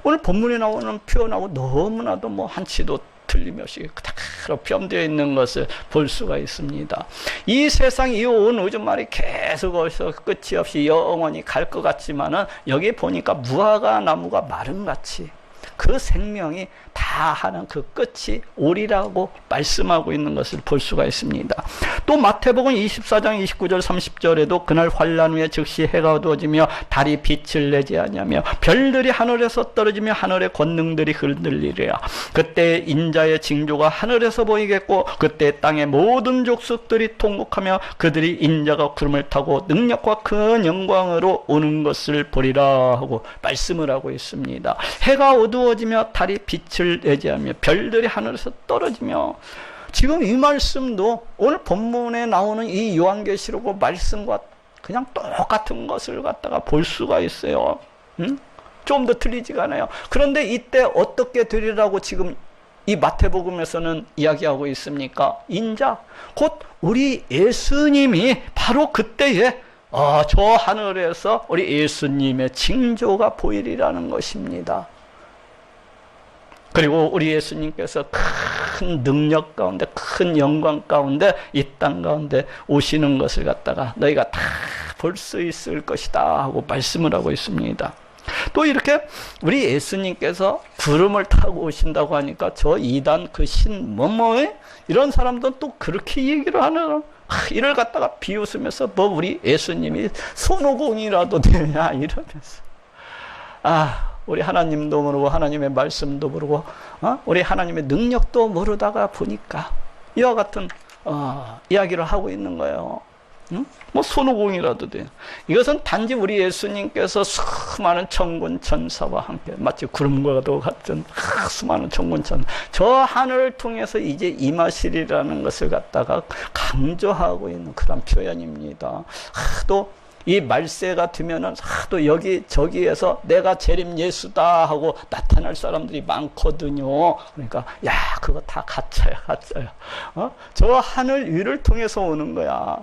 오늘 본문에 나오는 표현하고 너무나도 한치도 틀림없이 그대로 표현되어 있는 것을 볼 수가 있습니다. 이 세상, 이 온 우주말이 계속 어디서 끝이 없이 영원히 갈 것 같지만은 여기 보니까 무화과 나무가 마름같이 그 생명이 다 하는 그 끝이 오리라고 말씀하고 있는 것을 볼 수가 있습니다. 또 마태복음 24장 29절 30절에도 그날 환란 후에 즉시 해가 어두워지며 달이 빛을 내지 아니하며 별들이 하늘에서 떨어지며 하늘의 권능들이 흔들리리라. 그때 인자의 징조가 하늘에서 보이겠고 그때 땅의 모든 족속들이 통곡하며 그들이 인자가 구름을 타고 능력과 큰 영광으로 오는 것을 보리라 하고 말씀을 하고 있습니다. 해가 어두워지며 달이 빛을 내지 않으며 별들이 하늘에서 떨어지며, 지금 이 말씀도 오늘 본문에 나오는 이 요한계시록 말씀과 그냥 똑같은 것을 갖다가 볼 수가 있어요. 좀 더 틀리지가 않아요. 그런데 이때 어떻게 되리라고 지금 이 마태복음에서는 이야기하고 있습니까? 인자, 곧 우리 예수님이 바로 그때에 저 하늘에서 우리 예수님의 징조가 보이리라는 것입니다. 그리고 우리 예수님께서 큰 능력 가운데, 큰 영광 가운데 이 땅 가운데 오시는 것을 갖다가 너희가 다 볼 수 있을 것이다 하고 말씀을 하고 있습니다. 또 이렇게 우리 예수님께서 구름을 타고 오신다고 하니까 저 이단 그 신 뭐뭐에 이런 사람들은 또 그렇게 얘기를 하는, 이를 갖다가 비웃으면서 우리 예수님이 손오공이라도 되냐 이러면서, 우리 하나님도 모르고 하나님의 말씀도 모르고 우리 하나님의 능력도 모르다가 보니까 이와 같은 이야기를 하고 있는 거예요. 손오공이라도 돼. 이것은 단지 우리 예수님께서 수많은 천군 천사와 함께 마치 구름과도 같은 수많은 천군 천사, 저 하늘을 통해서 이제 임하시리라는 것을 갖다가 강조하고 있는 그런 표현입니다. 또 이 말세가 되면은 또 여기 저기에서 내가 재림 예수다 하고 나타날 사람들이 많거든요. 그러니까 그거 다 가짜야. 저 하늘 위를 통해서 오는 거야.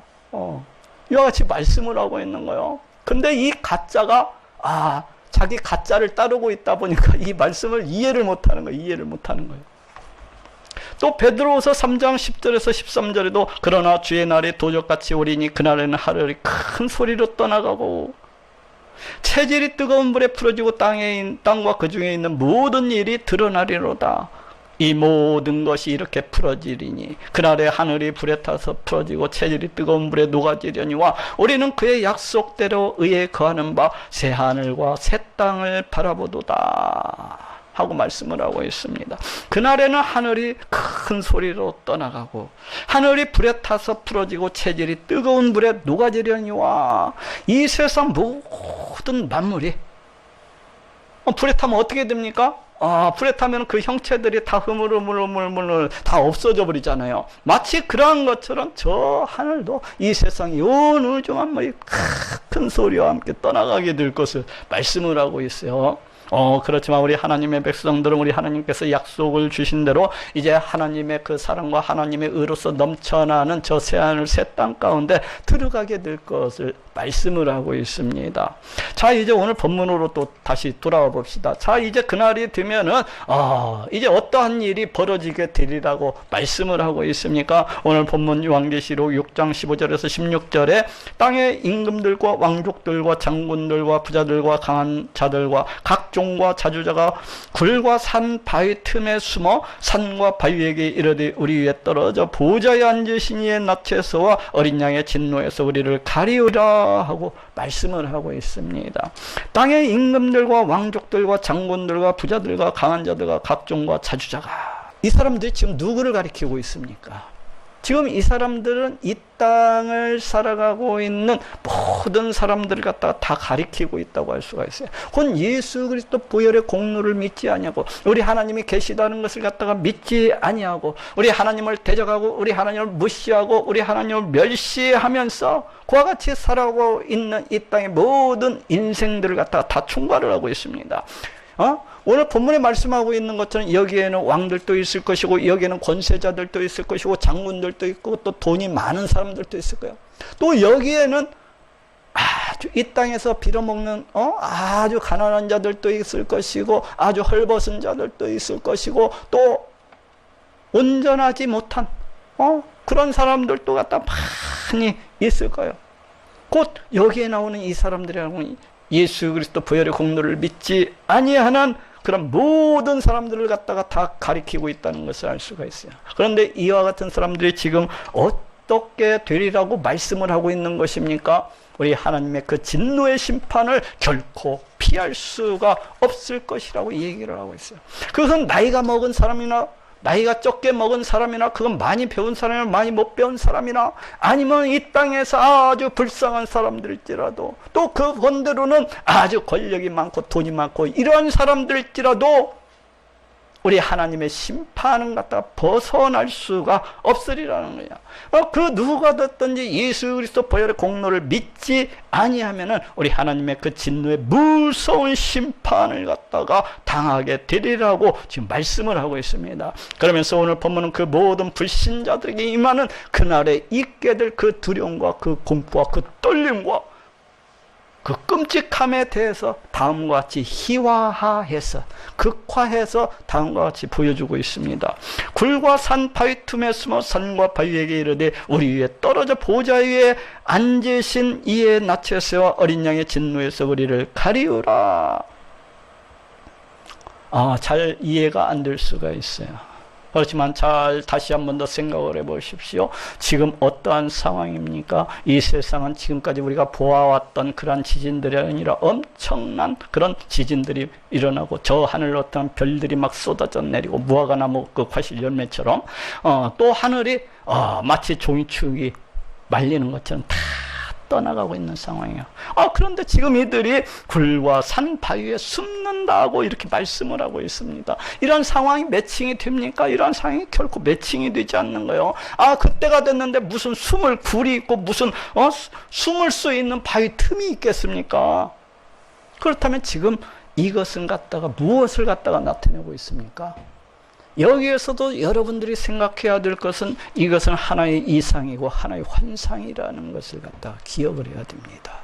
이와 같이 말씀을 하고 있는 거예요. 근데 이 가짜가 자기 가짜를 따르고 있다 보니까 이 말씀을 이해를 못하는 거예요. 또 베드로후서 3장 10절에서 13절에도 그러나 주의 날이 도적같이 오리니 그날에는 하늘이 큰 소리로 떠나가고 체질이 뜨거운 불에 풀어지고 땅과 그 중에 있는 모든 일이 드러나리로다. 이 모든 것이 이렇게 풀어지리니 그날에 하늘이 불에 타서 풀어지고 체질이 뜨거운 불에 녹아지려니와 우리는 그의 약속대로 의에 거하는 바 새 하늘과 새 땅을 바라보도다 하고 말씀을 하고 있습니다. 그날에는 하늘이 큰 소리로 떠나가고 하늘이 불에 타서 풀어지고 체질이 뜨거운 불에 녹아지려니와 이 세상 모든 만물이 불에 타면 어떻게 됩니까? 불에 타면 그 형체들이 다 흐물흐물 다 없어져 버리잖아요. 마치 그러한 것처럼 저 하늘도 이 세상이 온 우주 만물이 큰 소리와 함께 떠나가게 될 것을 말씀을 하고 있어요. 그렇지만 우리 하나님의 백성들은 우리 하나님께서 약속을 주신 대로 이제 하나님의 그 사랑과 하나님의 의로서 넘쳐나는 저 새하늘 새 땅 가운데 들어가게 될 것을 말씀을 하고 있습니다. 자, 이제 오늘 본문으로 또 다시 돌아와 봅시다. 자, 이제 그날이 되면은 이제 어떠한 일이 벌어지게 되리라고 말씀을 하고 있습니까? 오늘 본문 요한계시록 6장 15절에서 16절에 땅의 임금들과 왕족들과 장군들과 부자들과 강한 자들과 각 종과 자주자가 굴과 산 바위 틈에 숨어 산과 바위에게 이르되 우리 위에 떨어져 보좌에 앉으신 이의 낯에서와 어린 양의 진노에서 우리를 가리우라 하고 말씀을 하고 있습니다. 땅의 임금들과 왕족들과 장군들과 부자들과 강한 자들과 각 종과 자주자가, 이 사람들이 지금 누구를 가리키고 있습니까? 지금 이 사람들은 이 땅을 살아가고 있는 모든 사람들을 갖다가 다 가리키고 있다고 할 수가 있어요. 곧 예수 그리스도 보혈의 공로를 믿지 아니하고 우리 하나님이 계시다는 것을 갖다가 믿지 아니하고 우리 하나님을 대적하고 우리 하나님을 무시하고 우리 하나님을 멸시하면서 그와 같이 살아가고 있는 이 땅의 모든 인생들을 갖다가 다 총괄을 하고 있습니다. 오늘 본문에 말씀하고 있는 것처럼 여기에는 왕들도 있을 것이고 여기에는 권세자들도 있을 것이고 장군들도 있고 또 돈이 많은 사람들도 있을 거예요. 또 여기에는 아주 이 땅에서 빌어먹는 아주 가난한 자들도 있을 것이고 아주 헐벗은 자들도 있을 것이고 또 온전하지 못한 그런 사람들도 갖다 많이 있을 거예요. 곧 여기에 나오는 이 사람들이라고는 예수 그리스도 보혈의 공로를 믿지 아니하는 그런 모든 사람들을 갖다가 다 가리키고 있다는 것을 알 수가 있어요. 그런데 이와 같은 사람들이 지금 어떻게 되리라고 말씀을 하고 있는 것입니까? 우리 하나님의 그 진노의 심판을 결코 피할 수가 없을 것이라고 얘기를 하고 있어요. 그것은 나이가 먹은 사람이나 나이가 적게 먹은 사람이나 그건 많이 배운 사람이나 많이 못 배운 사람이나 아니면 이 땅에서 아주 불쌍한 사람들일지라도 또 그 반대로는 아주 권력이 많고 돈이 많고 이러한 사람들일지라도 우리 하나님의 심판은 갖다가 벗어날 수가 없으리라는 거야. 그 누가 됐든지 예수 그리스도 보혈의 공로를 믿지 아니하면은 우리 하나님의 그 진노의 무서운 심판을 갖다가 당하게 되리라고 지금 말씀을 하고 있습니다. 그러면서 오늘 본문은 그 모든 불신자들에게 임하는 그날에 있게 될 그 두려움과 그 공포와 그 떨림과 그 끔찍함에 대해서 다음과 같이 희화화해서 극화해서 다음과 같이 보여주고 있습니다. 굴과 산 바위 틈에 숨어 산과 바위에게 이르되 우리 위에 떨어져 보좌 위에 앉으신 이의 낯에서와 어린 양의 진노에서 우리를 가리우라. 잘 이해가 안 될 수가 있어요. 그렇지만 잘 다시 한 번 더 생각을 해보십시오. 지금 어떠한 상황입니까? 이 세상은 지금까지 우리가 보아왔던 그러한 지진들이 아니라 엄청난 그런 지진들이 일어나고 저 하늘로 어떤 별들이 막 쏟아져 내리고 무화과나무 그 과실 열매처럼 또 하늘이 마치 종이축이 말리는 것처럼 다 떠나가고 있는 상황이에요. 그런데 지금 이들이 굴과 산 바위에 숨는다고 이렇게 말씀을 하고 있습니다. 이런 상황이 매칭이 됩니까? 이런 상황이 결코 매칭이 되지 않는 거예요. 그때가 됐는데 무슨 숨을 굴이 있고 무슨 숨을 수 있는 바위 틈이 있겠습니까? 그렇다면 지금 이것은 갖다가 무엇을 갖다가 나타내고 있습니까? 여기에서도 여러분들이 생각해야 될 것은 이것은 하나의 이상이고 하나의 환상이라는 것을 갖다가 기억을 해야 됩니다.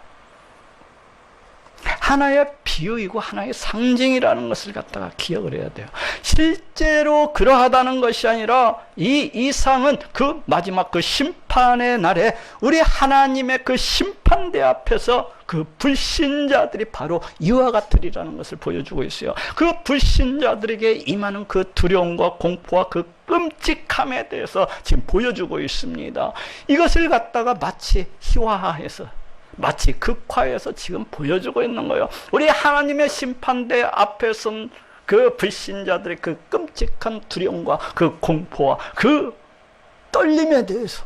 하나의 비유이고 하나의 상징이라는 것을 갖다가 기억을 해야 돼요. 실제로 그러하다는 것이 아니라 이 이상은 그 마지막 그 심판의 날에 우리 하나님의 그 심판대 앞에서 그 불신자들이 바로 이와 같으리라는 것을 보여주고 있어요. 그 불신자들에게 임하는 그 두려움과 공포와 그 끔찍함에 대해서 지금 보여주고 있습니다. 이것을 갖다가 마치 희화화해서 마치 극화해서 지금 보여주고 있는 거예요. 우리 하나님의 심판대 앞에 선 그 불신자들의 그 끔찍한 두려움과 그 공포와 그 떨림에 대해서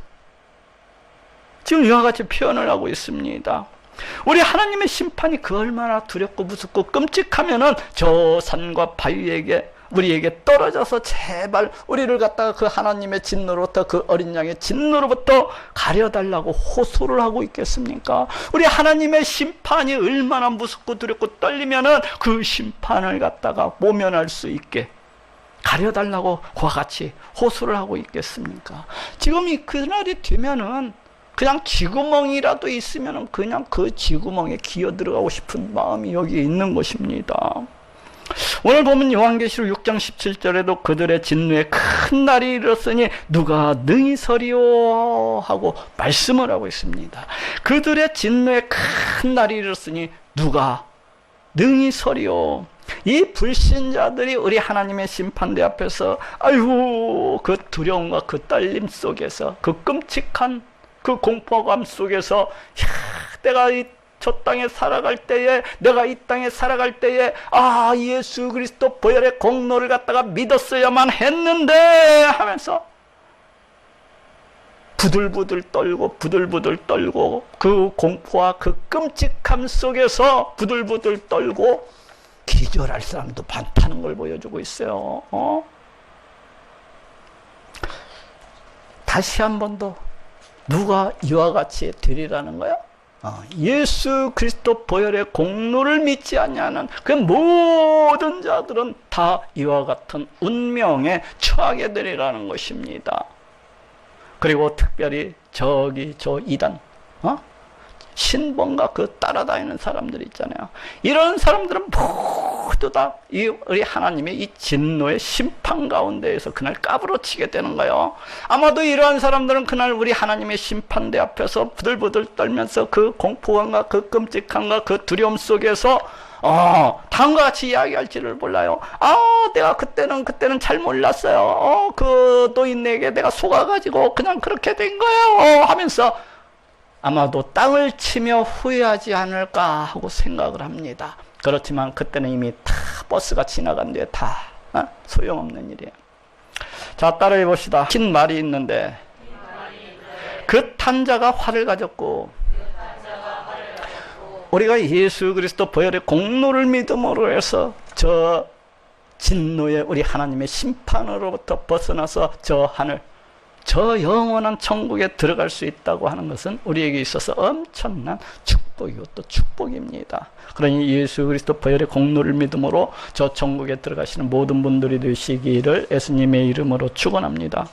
지금 이와 같이 표현을 하고 있습니다. 우리 하나님의 심판이 그 얼마나 두렵고 무섭고 끔찍하면은 저 산과 바위에게 우리에게 떨어져서 제발 우리를 갖다가 그 하나님의 진노로부터, 그 어린 양의 진노로부터 가려달라고 호소를 하고 있겠습니까? 우리 하나님의 심판이 얼마나 무섭고 두렵고 떨리면은 그 심판을 갖다가 모면할 수 있게 가려달라고 그와 같이 호소를 하고 있겠습니까? 지금 이 그날이 되면은 그냥 쥐구멍이라도 있으면은 그냥 그 쥐구멍에 기어 들어가고 싶은 마음이 여기에 있는 것입니다. 오늘 보면 요한계시록 6장 17절에도 그들의 진노에 큰 날이 이르렀으니 누가 능히 서리요 하고 말씀을 하고 있습니다. 그들의 진노에 큰 날이 이르렀으니 누가 능히 서리요. 이 불신자들이 우리 하나님의 심판대 앞에서 아이고 그 두려움과 그 떨림 속에서, 그 끔찍한 그 공포감 속에서, 내가 저 땅에 살아갈 때에, 내가 이 땅에 살아갈 때에 아 예수 그리스도 보혈의 공로를 갖다가 믿었어야만 했는데 하면서 부들부들 떨고 그 공포와 그 끔찍함 속에서 부들부들 떨고 기절할 사람도 많다는 걸 보여주고 있어요. 다시 한 번 더 누가 이와 같이 되리라는 거야? 예수 그리스도 보혈의 공로를 믿지 않냐는 그 모든 자들은 다 이와 같은 운명에 처하게 되리라는 것입니다. 그리고 특별히 저기 저 이단, 신봉과 그 따라다니는 사람들 있잖아요. 이런 사람들은 모두 다 우리 하나님의 이 진노의 심판 가운데에서 그날 까부러치게 되는 거예요. 아마도 이러한 사람들은 그날 우리 하나님의 심판대 앞에서 부들부들 떨면서 그 공포감과 그 끔찍함과 그 두려움 속에서 다음과 같이 이야기할지를 몰라요. 내가 그때는 잘 몰랐어요. 그 노인에게 내가 속아가지고 그냥 그렇게 된 거예요 하면서 아마도 땅을 치며 후회하지 않을까 하고 생각을 합니다. 그렇지만 그때는 이미 다 버스가 지나간 뒤에 다 소용없는 일이에요. 자, 따라해 봅시다. 긴 말이 있는데 그 탄자가 활을 가졌고 우리가 예수 그리스도 보혈의 공로를 믿음으로 해서 저 진노의 우리 하나님의 심판으로부터 벗어나서 저 하늘, 저 영원한 천국에 들어갈 수 있다고 하는 것은 우리에게 있어서 엄청난 축복이고 또 축복입니다. 그러니 예수 그리스도 보혈의 공로를 믿음으로 저 천국에 들어가시는 모든 분들이 되시기를 예수님의 이름으로 축원합니다.